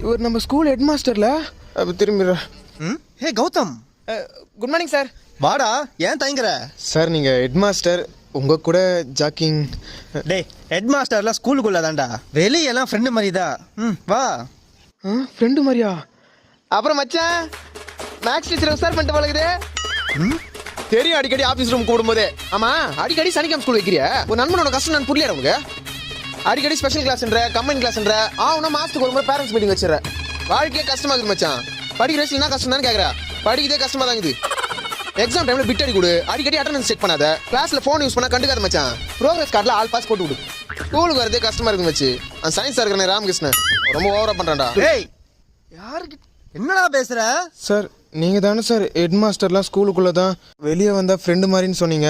இவர் நம்ம school head மாஸ்டர்ல திரும்பி. ஹே கௌதம், குட் மார்னிங் சார். வாடா, ஏன் தயங்குற? சார் நீங்கள் ஹெட் மாஸ்டர், உங்கள் கூட ஜாக்கிங். டே, ஹெட் மாஸ்டர்லாம் ஸ்கூலுக்குள்ள தான்டா, வெளியெல்லாம் ஃப்ரெண்டு மாதிரி தான். வா. ஃப்ரெண்டு மாதிரியா? அப்புறம் மச்சான் மேக்ஸ் டீச்சர் உசார் பண்ணிட்டு பழகுது. தெரியும், அடிக்கடி ஆஃபீஸ் ரூம் கூடும்போது. ஆமாம், அடிக்கடி சனிக்கிழமை ஸ்கூல் வைக்கிறிய. ஒரு நண்பனோட கஷ்டம் நான் புரியல உனக்கு. அடிக்கடி ஸ்பெஷல் கிளாஸ்ன்ற கம்பைன் கிளாஸ்ன்ற ஆனா மாசத்துக்கு ஒரு முறை பேரண்ட்ஸ் மீட்டிங் வச்சிடற. வாழ்க்கையே கஷ்டமா இருக்குது மச்சான். படிக்கிற வயசுல என்ன கஷ்டம் தான் கேட்குறா? படிக்கிறதே கஷ்டமா தான் இருக்குது. எக்ஸாம் டைம்ல பிட் அடி கொடு, அடிக்கடி அட்டெண்டன்ஸ் செக் பண்ணாத, கிளாஸ்ல போன் யூஸ் பண்ணா கண்டுக்காத மச்சான். ப்ரோக்ரஸ் கார்டில் ஆல் பாஸ் போட்டு விடு. ஸ்கூலுக்கு வரதே கஷ்டமா இருக்கு மச்சி. அந்த சயின்ஸ் சார் இருக்கிற ராமகிருஷ்ணன் ரொம்ப ஓவரா பண்றான்டா. ஏய், யாருக்கு என்னடா பேசுற? சார் நீங்கள் தானே சார் ஹெட் மாஸ்டர்லாம் ஸ்கூலுக்குள்ளே தான், வெளியே வந்தால் ஃப்ரெண்டு மாதிரின்னு சொன்னீங்க.